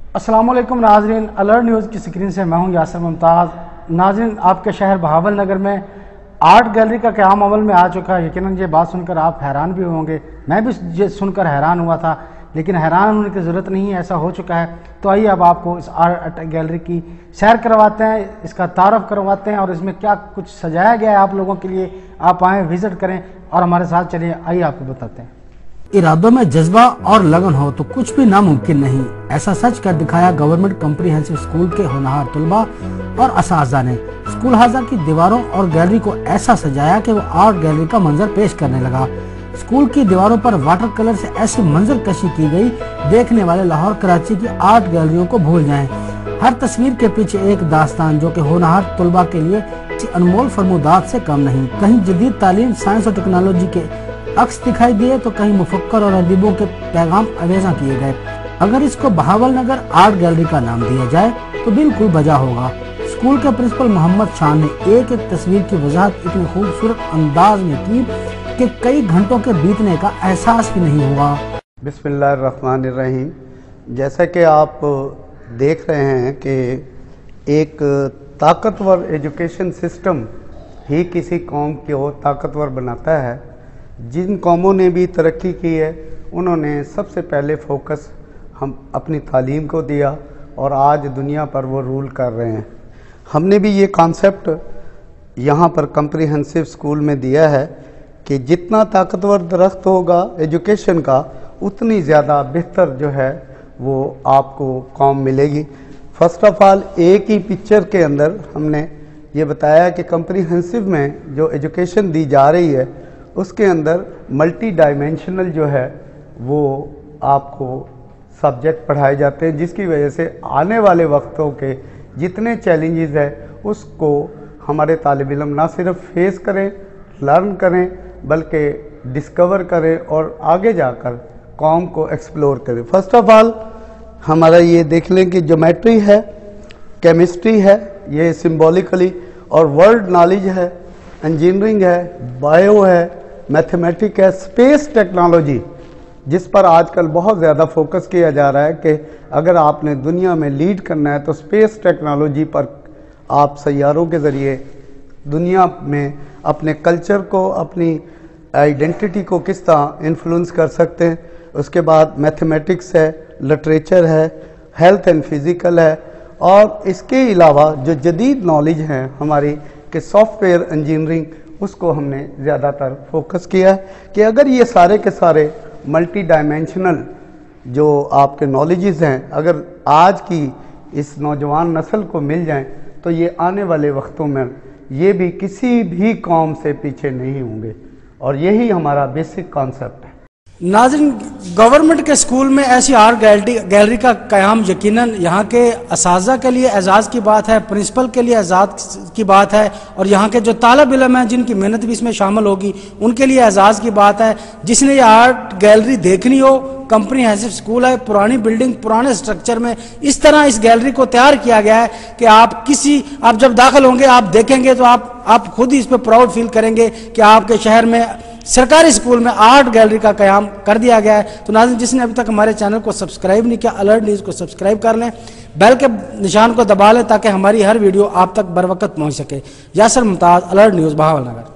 अस्सलाम वालेकुम नाजरीन, अलर्ट न्यूज़ की स्क्रीन से मैं हूं यासर मुमताज़। नाजरीन, आपके शहर बहावल नगर में आर्ट गैलरी का क़याम अमल में आ चुका है। यकीनन ये बात सुनकर आप हैरान भी होंगे, मैं भी ये सुनकर हैरान हुआ था, लेकिन हैरान होने की ज़रूरत नहीं है, ऐसा हो चुका है। तो आइए अब आपको इस आर्ट गैलरी की सैर करवाते हैं, इसका तारफ़ करवाते हैं और इसमें क्या कुछ सजाया गया है आप लोगों के लिए। आप आएँ, विज़िट करें और हमारे साथ चलिए, आइए आपको बताते हैं। इरादों में जज्बा और लगन हो तो कुछ भी नामुमकिन नहीं, ऐसा सच कर दिखाया गवर्नमेंट कॉम्प्रिहेंसिव स्कूल के होनहार तलबा और असातिज़ा ने। स्कूल हाजा की दीवारों और गैलरी को ऐसा सजाया कि वो आर्ट गैलरी का मंजर पेश करने लगा। स्कूल की दीवारों पर वाटर कलर से ऐसी मंजर कशी की गई, देखने वाले लाहौर कराची की आर्ट गैलरियों को भूल जाएं। हर तस्वीर के पीछे एक दास्तान जो कि होनहार तलबा के लिए किसी अनमोल फरमुदात से कम नहीं। कहीं जदीद तालीम, साइंस और टेक्नोलॉजी के अक्स दिखाई दिए तो कहीं मुफक्कर और अदीबों के पैगाम अवेजा किए गए। अगर इसको बहावल नगर आर्ट गैलरी का नाम दिया जाए तो बिल्कुल बजा होगा। स्कूल के प्रिंसिपल मोहम्मद शाह ने एक एक तस्वीर की वजाहत इतनी खूबसूरत अंदाज में की कि कई घंटों के बीतने का एहसास भी नहीं हुआ। बिस्मिल्लाहिर्रहमानिर्रहीम। जैसा कि आप देख रहे हैं कि एक ताकतवर एजुकेशन सिस्टम ही किसी कौम को ताकतवर बनाता है। जिन कौमों ने भी तरक्की की है उन्होंने सबसे पहले फोकस हम अपनी तालीम को दिया और आज दुनिया पर वो रूल कर रहे हैं। हमने भी ये कॉन्सेप्ट यहाँ पर कॉम्प्रिहेंसिव स्कूल में दिया है कि जितना ताकतवर दरख्त होगा एजुकेशन का, उतनी ज़्यादा बेहतर जो है वो आपको कौम मिलेगी। फर्स्ट ऑफ ऑल एक ही पिक्चर के अंदर हमने ये बताया कि कॉम्प्रिहेंसिव में जो एजुकेशन दी जा रही है उसके अंदर मल्टी डायमेंशनल जो है वो आपको सब्जेक्ट पढ़ाए जाते हैं, जिसकी वजह से आने वाले वक्तों के जितने चैलेंजेस हैं उसको हमारे तालिब इल्म ना सिर्फ फेस करें, लर्न करें, बल्कि डिस्कवर करें और आगे जाकर कौम को एक्सप्लोर करें। फर्स्ट ऑफ ऑल हमारा ये देख लें कि ज्योमेट्री है, केमिस्ट्री है, ये सिम्बॉलिकली, और वर्ल्ड नॉलेज है, इंजीनियरिंग है, बायो है, मैथमेटिक है, स्पेस टेक्नोलॉजी जिस पर आजकल बहुत ज़्यादा फोकस किया जा रहा है कि अगर आपने दुनिया में लीड करना है तो स्पेस टेक्नोलॉजी पर आप सैयारों के ज़रिए दुनिया में अपने कल्चर को, अपनी आइडेंटिटी को किस तरह इन्फ्लुएंस कर सकते हैं। उसके बाद मैथमेटिक्स है, लिटरेचर है, हेल्थ एंड फिज़िकल है, और इसके अलावा जो जदीद नॉलेज है हमारी कि सॉफ्टवेयर इंजीनियरिंग, उसको हमने ज़्यादातर फोकस किया है कि अगर ये सारे के सारे मल्टी डायमेंशनल जो आपके नॉलेजेस हैं अगर आज की इस नौजवान नस्ल को मिल जाएं तो ये आने वाले वक्तों में ये भी किसी भी कौम से पीछे नहीं होंगे, और यही हमारा बेसिक कॉन्सेप्ट है। नाज़रीन, गवर्नमेंट के स्कूल में ऐसी आर्ट गैलरी का क़याम यकीनन यहाँ के असातिज़ा के लिए एजाज़ की बात है, प्रिंसिपल के लिए एजाज़ की बात है, और यहाँ के जो तालिब इल्म हैं जिनकी मेहनत भी इसमें शामिल होगी उनके लिए एजाज़ की बात है। जिसने ये आर्ट गैलरी देखनी हो, कॉम्प्रिहेंसिव स्कूल है, पुरानी बिल्डिंग, पुराने स्ट्रक्चर में इस तरह इस गैलरी को तैयार किया गया है कि आप जब दाखिल होंगे आप देखेंगे तो आप खुद ही इस पर प्राउड फील करेंगे कि आपके शहर में सरकारी स्कूल में आर्ट गैलरी का क़याम कर दिया गया है। तो नाज़रीन, जिसने अभी तक हमारे चैनल को सब्सक्राइब नहीं किया, अलर्ट न्यूज़ को सब्सक्राइब कर लें, बेल के निशान को दबा लें ताकि हमारी हर वीडियो आप तक बर वक्त पहुँच सके। यासर मुमताज़, अलर्ट न्यूज़, बहावल नगर।